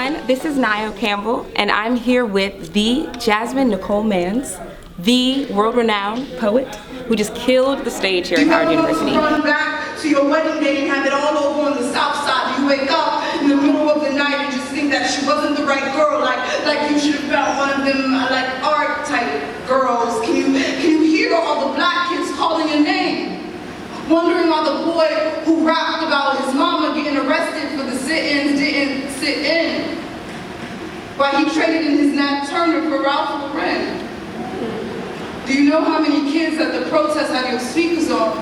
everyone. This is Nio Campbell, and I'm here with the Jasmine Mans, the world-renowned poet who just killed the stage here at Howard University. Run back to your wedding day and have it all over on the south side. You wake up in the middle of the night and just think that she wasn't the right girl, like you should have found one of them like art type girls. Can you hear all the black kids calling your name? Wondering why the boy who rapped about his mama getting arrested for the sit-ins didn't sit in. Why he traded in his Nat Turner for Ralph Lauren. Do you know how many kids at the protest had your speakers on?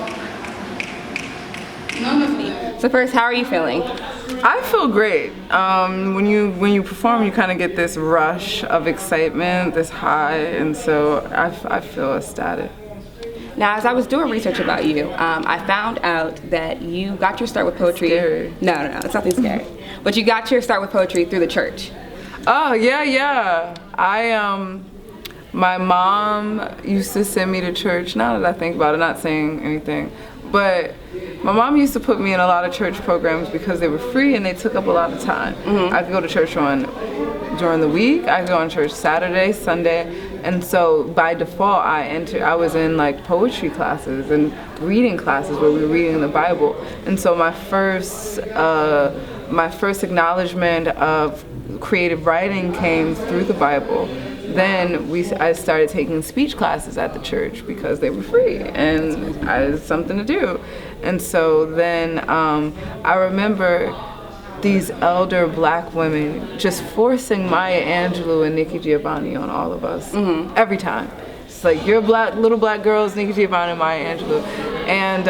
None of them. So first, how are you feeling? I feel great. When you perform, you kind of get this rush of excitement, this high, and so I feel ecstatic. Now, as I was doing research about you, I found out that you got your start with poetry. Scary. No, it's nothing scary. But you got your start with poetry through the church. Oh, yeah. My mom used to send me to church, now that I think about it, not saying anything, but my mom used to put me in a lot of church programs because they were free and they took up a lot of time. I could go to church during the week, I could go on church Saturday, Sunday, and so by default I was in like poetry classes and reading classes where we were reading the Bible. And so my first acknowledgement of creative writing came through the Bible. Then I started taking speech classes at the church because they were free and I had something to do. And so then I remember these elder black women just forcing Maya Angelou and Nikki Giovanni on all of us every time. It's like, you're little black girls, Nikki Giovanni and Maya Angelou. And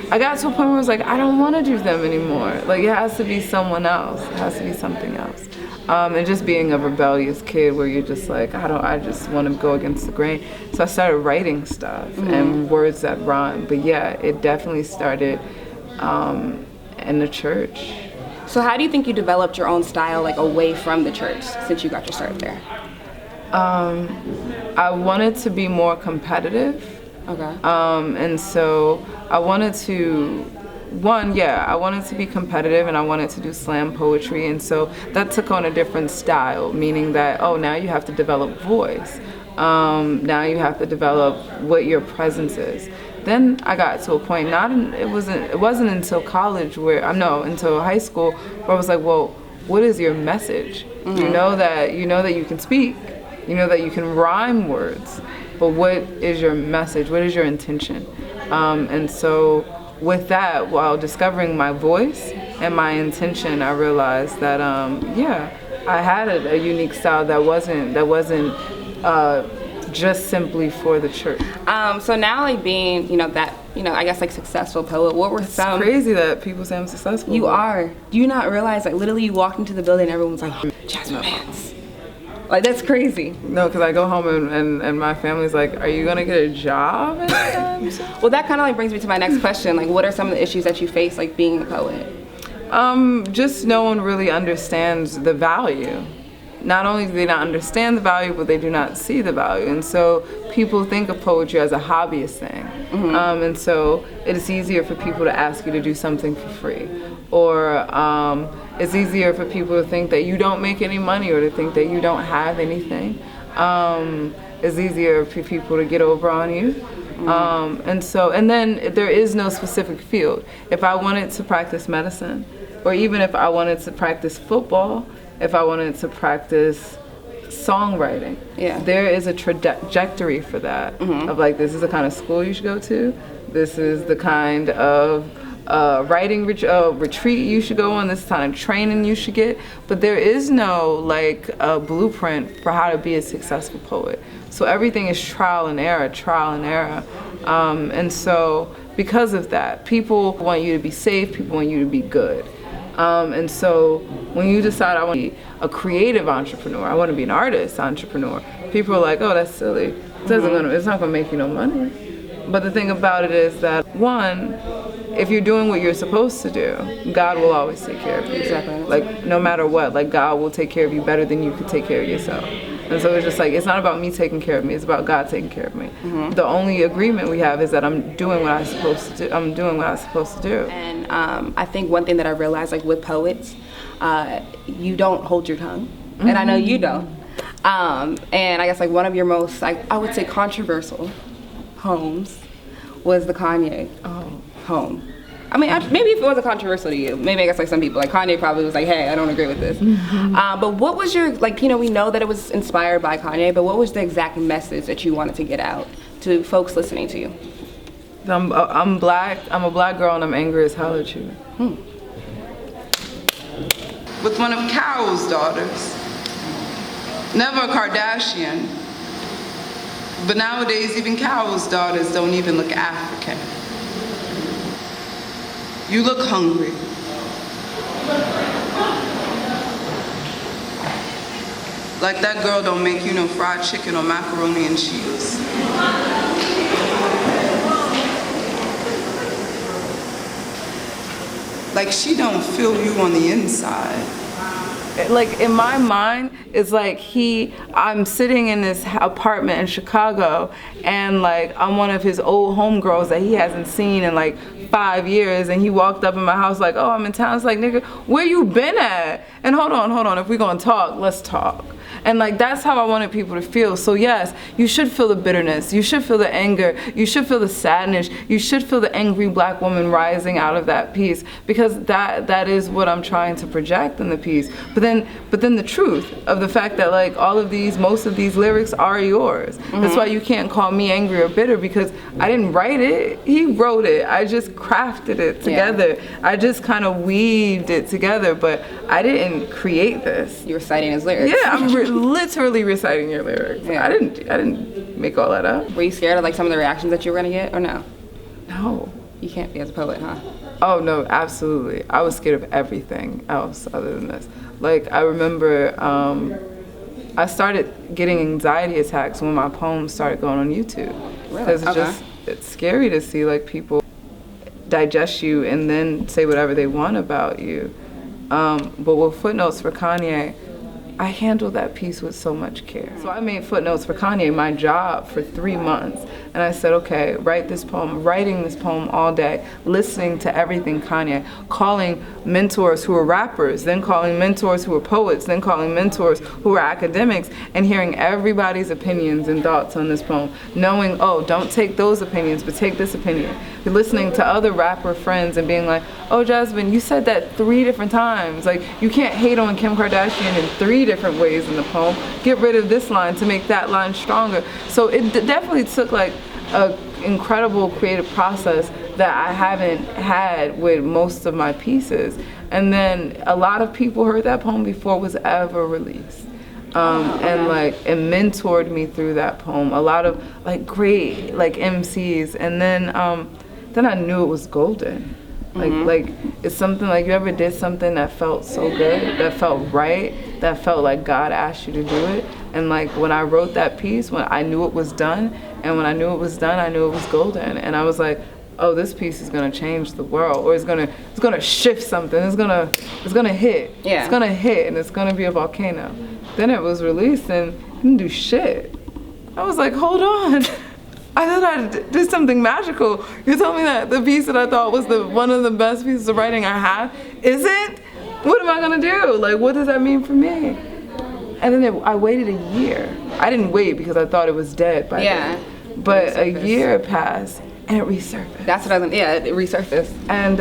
I got to a point where I was like, I don't want to do them anymore. Like, it has to be someone else. It has to be something else. And just being a rebellious kid where you're just like, I just want to go against the grain. So I started writing stuff and words that rhyme. But yeah, it definitely started in the church. So how do you think you developed your own style, like away from the church, since you got your start there? I wanted to be more competitive. Okay. And so I wanted to be competitive and I wanted to do slam poetry, and so that took on a different style, meaning that, now you have to develop voice. Now you have to develop what your presence is. Then I got to a point, it wasn't until college until high school where I was like, well, what is your message? You know that you can speak, you know that you can rhyme words, but what is your message? What is your intention? And so with that, while discovering my voice and my intention, I realized that I had a unique style that wasn't just simply for the church. So now, like being, I guess like successful poet, what were some? It's crazy that people say I'm successful. You are. Do you not realize, like literally you walked into the building and everyone's like, Jasmine Mans. Like, that's crazy. No, because I go home and my family's like, are you gonna get a job anytime soon? Well, that kind of like brings me to my next question. Like, what are some of the issues that you face, like being a poet? Just no one really understands the value. Not only do they not understand the value, but they do not see the value. And so people think of poetry as a hobbyist thing. And so it is easier for people to ask you to do something for free. Or it's easier for people to think that you don't make any money or to think that you don't have anything. It's easier for people to get over on you. And then there is no specific field. If I wanted to practice medicine, or even if I wanted to practice football, if I wanted to practice songwriting, there is a trajectory for that. Of like, this is the kind of school you should go to, this is the kind of writing retreat you should go on, this kind of training you should get, but there is no like blueprint for how to be a successful poet. So everything is trial and error. And so because of that, people want you to be safe, people want you to be good. And so when you decide I want to be a creative entrepreneur, I want to be an artist entrepreneur, people are like, oh, that's silly. It's not going to make you no money. But the thing about it is that, one, if you're doing what you're supposed to do, God will always take care of you. Exactly. Like, no matter what, like, God will take care of you better than you could take care of yourself. And so it's just like, it's not about me taking care of me, it's about God taking care of me. The only agreement we have is that I'm doing what I'm supposed to do. And I think one thing that I realized, like with poets, you don't hold your tongue, and I know you don't. And I guess like one of your most, I would say, controversial poems was the Kanye poem. I mean, maybe if it wasn't controversial to you, maybe I guess like some people, like Kanye probably was like, hey, I don't agree with this. But what was your, like, you know, we know that it was inspired by Kanye, but what was the exact message that you wanted to get out to folks listening to you? I'm black, I'm a black girl, and I'm angry as hell at you. With one of Carol's daughters. Never a Kardashian. But nowadays, even Carol's daughters don't even look African. You look hungry. Like that girl don't make you no fried chicken or macaroni and cheese. Like she don't feel you on the inside. Like in my mind, it's like I'm sitting in this apartment in Chicago, and like I'm one of his old homegirls that he hasn't seen in like 5 years, and he walked up in my house like, oh, I'm in town. It's like, nigga, where you been at? And hold on, if we gonna talk, let's talk. And like that's how I wanted people to feel. So yes, you should feel the bitterness, you should feel the anger, you should feel the sadness, you should feel the angry black woman rising out of that piece, because that is what I'm trying to project in the piece. But then the truth of the fact that like most of these lyrics are yours. That's why you can't call me angry or bitter, because I didn't write it, he wrote it. I just crafted it together. Yeah. I just kind of weaved it together, but I didn't create this. You were citing his lyrics. Yeah, I'm literally reciting your lyrics. Yeah. I didn't make all that up. Were you scared of like some of the reactions that you were gonna get, or no? No. You can't be as a poet, huh? Oh no, absolutely. I was scared of everything else other than this. Like I remember I started getting anxiety attacks when my poems started going on YouTube. Really? Because it's scary to see like people digest you and then say whatever they want about you. But with Footnotes for Kanye, I handled that piece with so much care. So I made Footnotes for Kanye my job for 3 months. And I said, okay, write this poem, writing this poem all day, listening to everything Kanye, calling mentors who were rappers, then calling mentors who were poets, then calling mentors who were academics, and hearing everybody's opinions and thoughts on this poem, knowing, oh, don't take those opinions, but take this opinion. Listening to other rapper friends and being like, oh, Jasmine, you said that 3 different times. Like, you can't hate on Kim Kardashian in 3 different ways in the poem. Get rid of this line to make that line stronger. So it definitely took like an incredible creative process that I haven't had with most of my pieces. And then a lot of people heard that poem before it was ever released. And like it mentored me through that poem. A lot of like great like MCs, and then I knew it was golden. Like it's something like, you ever did something that felt so good, that felt right, that felt like God asked you to do it. And like when I wrote that piece, when I knew it was done, and when I knew it was done, I knew it was golden. And I was like, oh, this piece is gonna change the world, or it's gonna shift something. It's gonna hit. Yeah. It's gonna hit, and it's gonna be a volcano. Then it was released and it didn't do shit. I was like, hold on. I thought I did something magical. You're telling me that the piece that I thought was one of the best pieces of writing I have isn't? What am I gonna do? Like, what does that mean for me? And then I waited a year. I didn't wait because I thought it was dead by then. But a year passed and it resurfaced. That's what I was, it resurfaced. And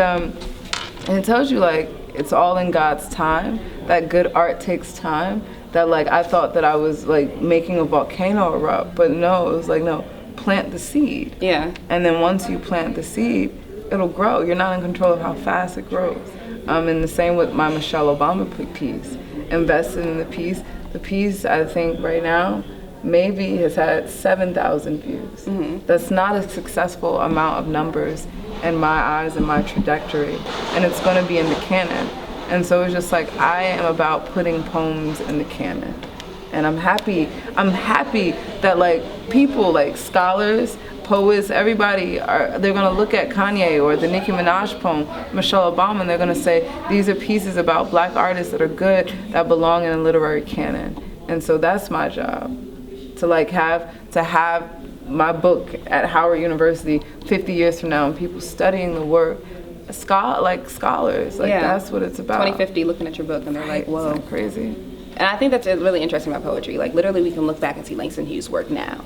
it tells you like, it's all in God's time, that good art takes time, that like I thought that I was like making a volcano erupt, but no, it was like, no, plant the seed. Yeah. And then once you plant the seed, it'll grow. You're not in control of how fast it grows. And the same with my Michelle Obama piece. Invested in the piece. The piece, I think right now, maybe has had 7,000 views. Mm-hmm. That's not a successful amount of numbers in my eyes and my trajectory. And it's gonna be in the canon. And so it's just like, I am about putting poems in the canon. And I'm happy that like people, like scholars, poets, everybody, they're gonna look at Kanye or the Nicki Minaj poem, Michelle Obama, and they're gonna say, these are pieces about black artists that are good, that belong in a literary canon. And so that's my job, to have my book at Howard University 50 years from now, and people studying the work, scholars. Like, Yeah. that's what it's about. 2050 looking at your book and they're like, whoa. Isn't that crazy? And I think that's really interesting about poetry. Like, literally, we can look back and see Langston Hughes' work now.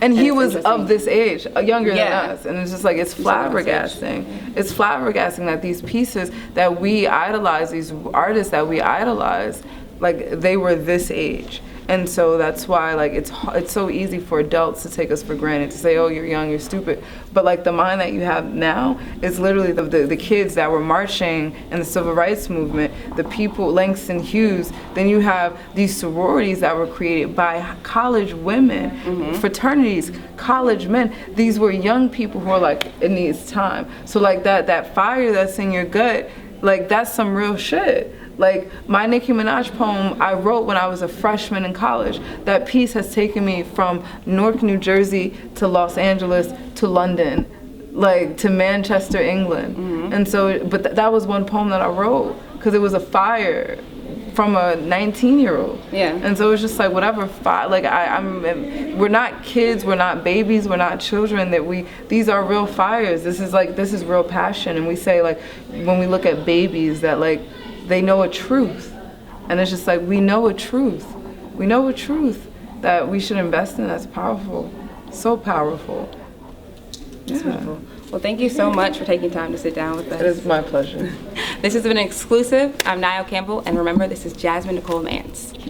And he it's was interesting. of this age, younger Yeah. than us. And it's just like, it's He's of this age. flabbergasting. It's flabbergasting that these pieces that we idolize, these artists that we idolize, like, they were this age. And so that's why, like, it's so easy for adults to take us for granted, to say, oh, you're young, you're stupid. But, like, the mind that you have now is literally the kids that were marching in the civil rights movement, the people, Langston Hughes. Then you have these sororities that were created by college women, fraternities, college men. These were young people who are, like, it needs time. So, like, that fire that's in your gut, like, that's some real shit. Like, my Nicki Minaj poem I wrote when I was a freshman in college. That piece has taken me from Newark, New Jersey to Los Angeles to London, like to Manchester, England. And so, but that was one poem that I wrote because it was a fire from a 19-year-old. Yeah. And so it's just like whatever like we're not kids, we're not babies, we're not children, these are real fires. This is real passion. And we say, like, when we look at babies that, like, they know a truth. And it's just like, we know a truth. We know a truth that we should invest in. That's powerful. So powerful. That's beautiful. Well, thank you so much for taking time to sit down with us. It is my pleasure. This has been an exclusive. I'm Niall Campbell, and remember, this is Jasmine Nicole Mans.